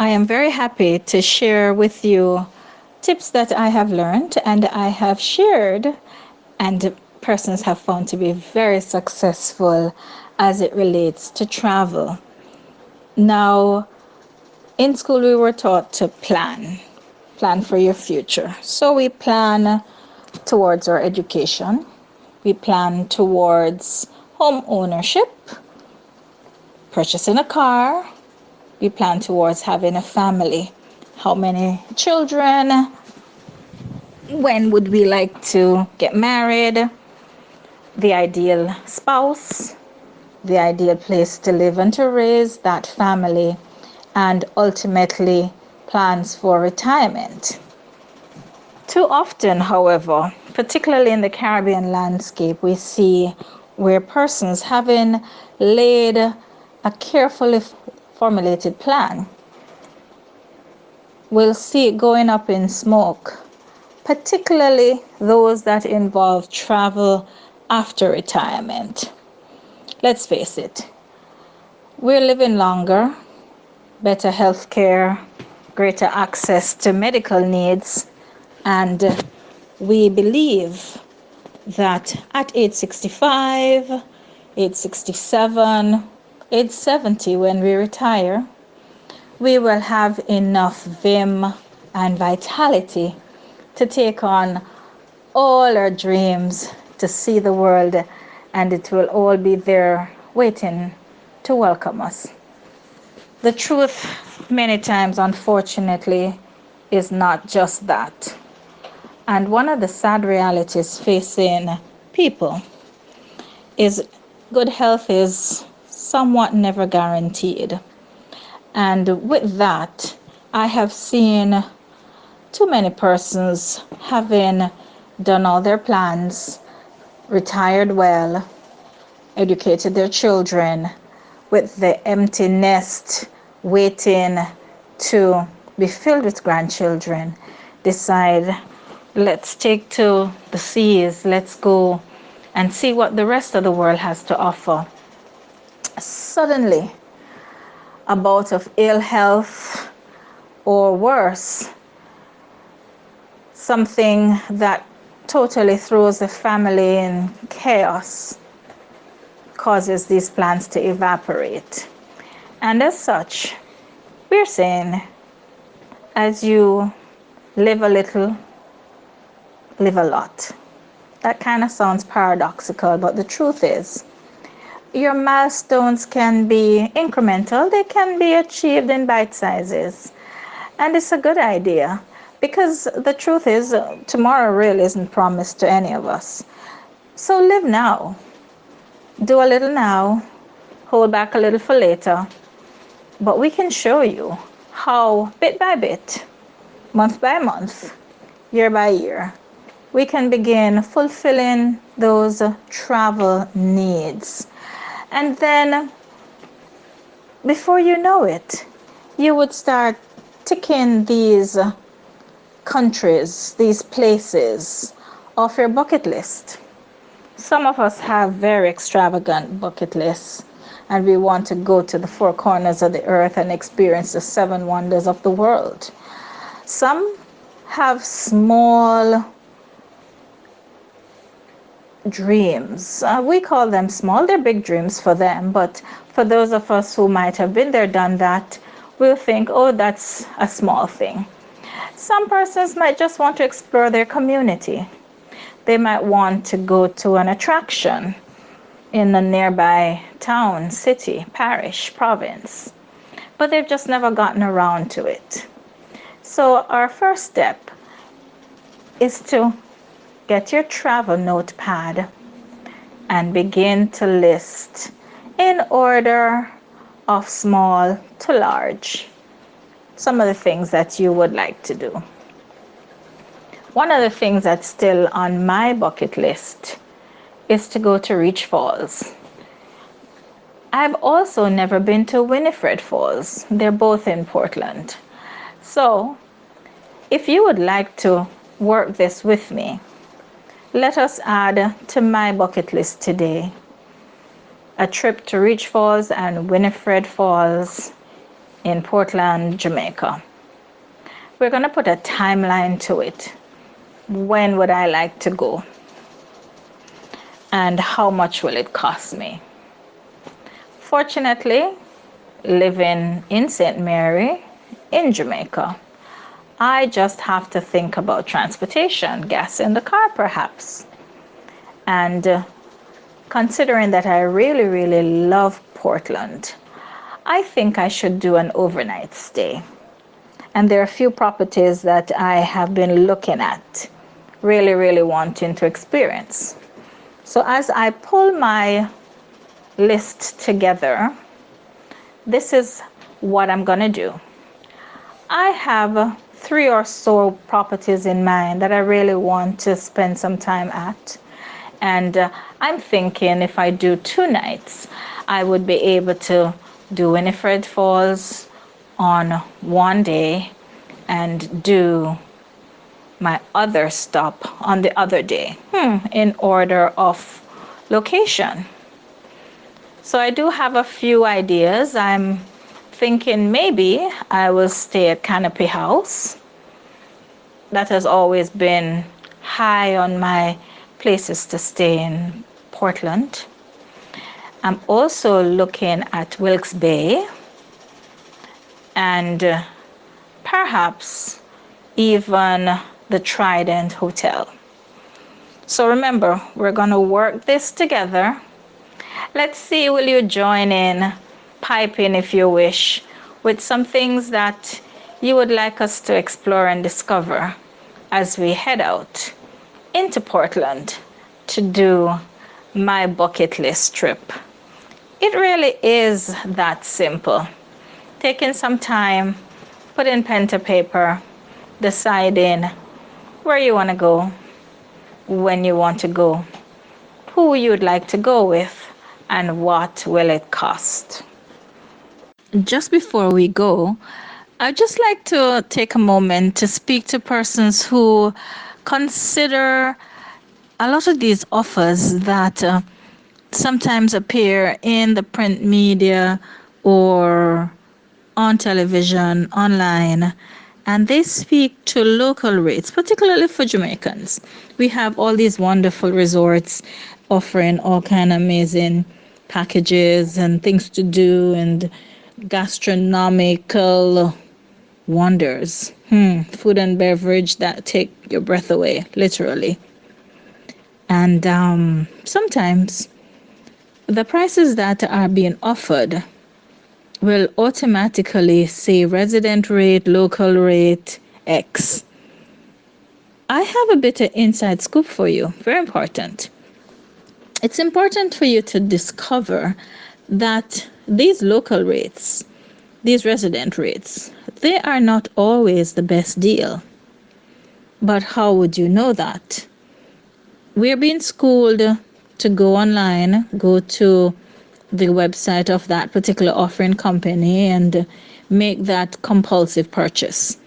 I am very happy to share with you tips that I have learned and I have shared, and persons have found to be very successful as it relates to travel. Now, in school, we were taught to plan for your future. So we plan towards our education, we plan towards home ownership, purchasing a car, we plan towards having a family. How many children? When would we like to get married? The ideal spouse, the ideal place to live and to raise that family, and ultimately plans for retirement. Too often, however, particularly in the Caribbean landscape, we see where persons having laid a carefully formulated plan will see it going up in smoke, particularly those that involve travel after retirement. Let's face it, we're living longer, better health care, greater access to medical needs, and we believe that at age 65, age 67, age 70, when we retire, we will have enough vim and vitality to take on all our dreams, to see the world, and it will all be there waiting to welcome us. The truth, many times, unfortunately, is not just that. And one of the sad realities facing people is good health is somewhat never guaranteed. And with that, I have seen too many persons having done all their plans, retired well, educated their children, with the empty nest waiting to be filled with grandchildren, decide, let's take to the seas, let's go and see what the rest of the world has to offer. Suddenly, a bout of ill health, or worse, something that totally throws the family in chaos, causes these plans to evaporate. And as such, we're saying, as you live a little, live a lot. That kind of sounds paradoxical, but the truth is, your milestones can be incremental, they can be achieved in bite sizes. And it's a good idea, because the truth is, tomorrow really isn't promised to any of us. So live now. Do a little now, hold back a little for later. But we can show you how, bit by bit, month by month, year by year, we can begin fulfilling those travel needs. And then, before you know it, you would start ticking these countries, these places off your bucket list. Some of us have very extravagant bucket lists, and we want to go to the four corners of the earth and experience the seven wonders of the world. Some have small dreams. We call them small, they're big dreams for them, but for those of us who might have been there, done that, we'll think, oh, that's a small thing. Some persons might just want to explore their community. They might want to go to an attraction in a nearby town, city, parish, province, but they've just never gotten around to it. So our first step is to get your travel notepad and begin to list in order of small to large some of the things that you would like to do. One of the things that's still on my bucket list is to go to Reach Falls. I've also never been to Winifred Falls. They're both in Portland. So if you would like to work this with me, let us add to my bucket list today a trip to Reach Falls and Winifred Falls in Portland, Jamaica. We're going to put a timeline to it. When would I like to go? And how much will it cost me? Fortunately, living in St. Mary in Jamaica, I just have to think about transportation, gas in the car perhaps. And considering that I really, really love Portland, I think I should do an overnight stay. And there are a few properties that I have been looking at, really, really wanting to experience. So as I pull my list together, this is what I'm going to do. I have 3 or so properties in mind that I really want to spend some time at. And I'm thinking if I do 2 nights, I would be able to do Winifred Falls on one day and do my other stop on the other day, in order of location. So I do have a few ideas. I'm thinking maybe I will stay at Canopy House. That has always been high on my places to stay in Portland. I'm also looking at Wilkes Bay and perhaps even the Trident Hotel. So remember, we're going to work this together. Let's see, will you join in, pipe in if you wish, with some things that you would like us to explore and discover as we head out into Portland to do my bucket list trip. It really is that simple. Taking some time, putting pen to paper, deciding where you want to go, when you want to go, who you'd like to go with, and what will it cost. Just before we go, I'd just like to take a moment to speak to persons who consider a lot of these offers that sometimes appear in the print media or on television, online, and they speak to local rates, particularly for Jamaicans. We have all these wonderful resorts offering all kind of amazing packages and things to do and gastronomical wonders. Food and beverage that take your breath away, literally. And sometimes the prices that are being offered will automatically say resident rate, local rate, X. I have a bit of inside scoop for you, very important. It's important for you to discover that these local rates, these resident rates, they are not always the best deal. But how would you know that? We're being schooled to go online, go to the website of that particular offering company and make that compulsive purchase.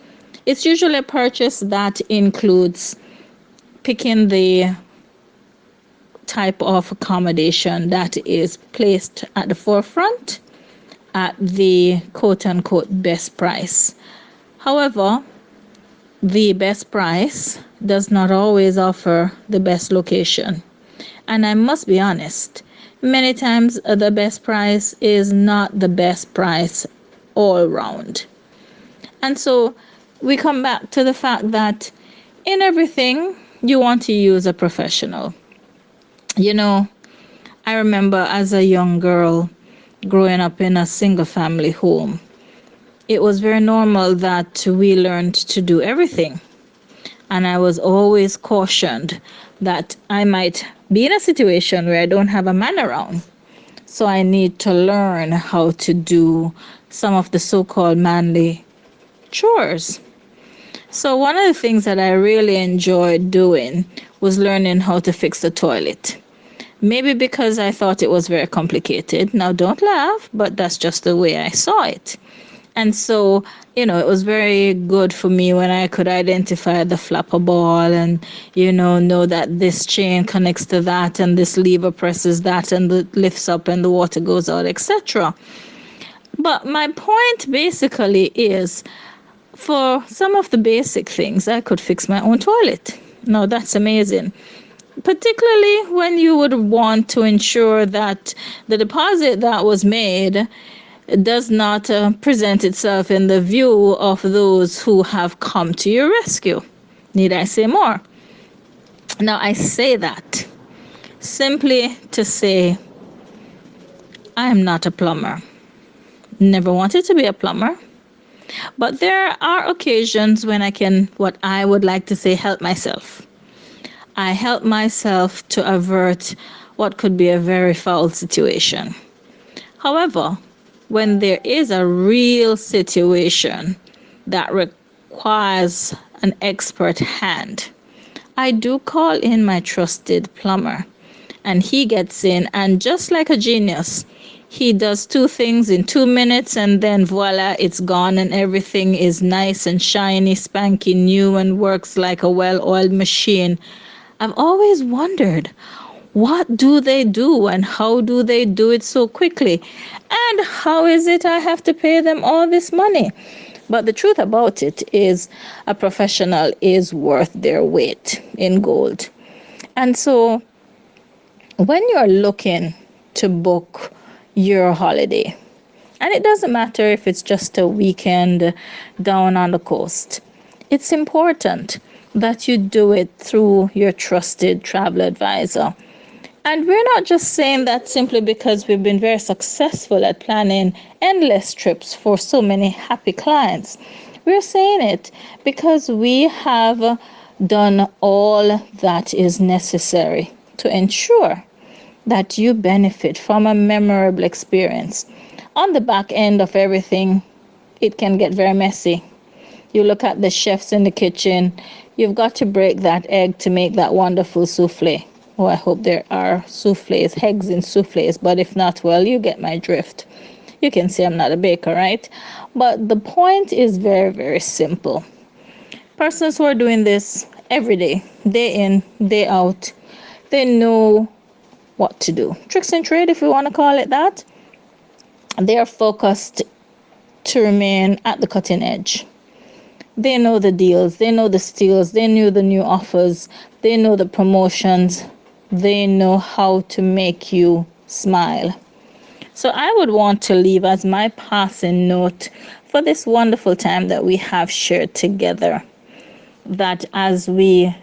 It's usually a purchase that includes picking the type of accommodation that is placed at the forefront at the quote-unquote best price. However, the best price does not always offer the best location. And I must be honest, many times the best price is not the best price all round. And so we come back to the fact that in everything, you want to use a professional. You know, I remember as a young girl growing up in a single family home, it was very normal that we learned to do everything. And I was always cautioned that I might be in a situation where I don't have a man around. So I need to learn how to do some of the so-called manly chores. So one of the things that I really enjoyed doing was learning how to fix the toilet. Maybe because I thought it was very complicated. Now don't laugh, but that's just the way I saw it. And so, it was very good for me when I could identify the flapper ball and, know that this chain connects to that and this lever presses that and it lifts up and the water goes out, etc. But my point basically is, for some of the basic things, I could fix my own toilet. Now that's amazing. Particularly when you would want to ensure that the deposit that was made does not present itself in the view of those who have come to your rescue. Need I say more? Now, I say that simply to say I am not a plumber. Never wanted to be a plumber. But there are occasions when I can, what I would like to say, help myself. I help myself to avert what could be a very foul situation. However, when there is a real situation that requires an expert hand, I do call in my trusted plumber, and he gets in, and just like a genius, he does two things in 2 minutes, and then voila, it's gone, and everything is nice and shiny, spanky new, and works like a well-oiled machine. I've always wondered, what do they do and how do they do it so quickly? And how is it I have to pay them all this money? But the truth about it is, a professional is worth their weight in gold. And so when you're looking to book your holiday, and it doesn't matter if it's just a weekend down on the coast, it's important that you do it through your trusted travel advisor. And we're not just saying that simply because we've been very successful at planning endless trips for so many happy clients. We're saying it because we have done all that is necessary to ensure that you benefit from a memorable experience. On the back end of everything, it can get very messy. You look at the chefs in the kitchen, you've got to break that egg to make that wonderful souffle. Oh, I hope there are souffles, eggs in souffles, but if not, well, you get my drift. You can say I'm not a baker, right? But the point is very, very simple. Persons who are doing this every day in, day out, they know what to do. Tricks and trade, if we want to call it that. They are focused to remain at the cutting edge. They know the deals, they know the steals, they know the new offers, they know the promotions, they know how to make you smile. So I would want to leave as my passing note for this wonderful time that we have shared together, that as we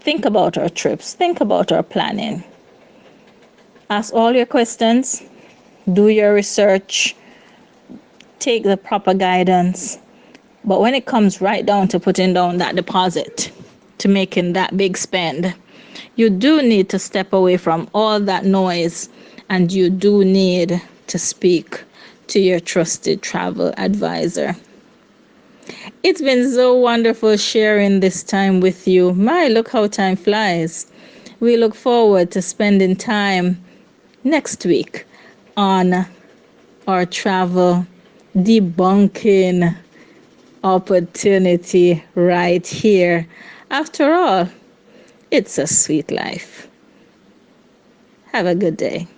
think about our trips, think about our planning, ask all your questions, do your research, take the proper guidance. But when it comes right down to putting down that deposit, to making that big spend, you do need to step away from all that noise, and you do need to speak to your trusted travel advisor. It's been so wonderful sharing this time with you. My, look how time flies. We look forward to spending time next week on our travel debunking opportunity right here. After all, it's a sweet life. Have a good day.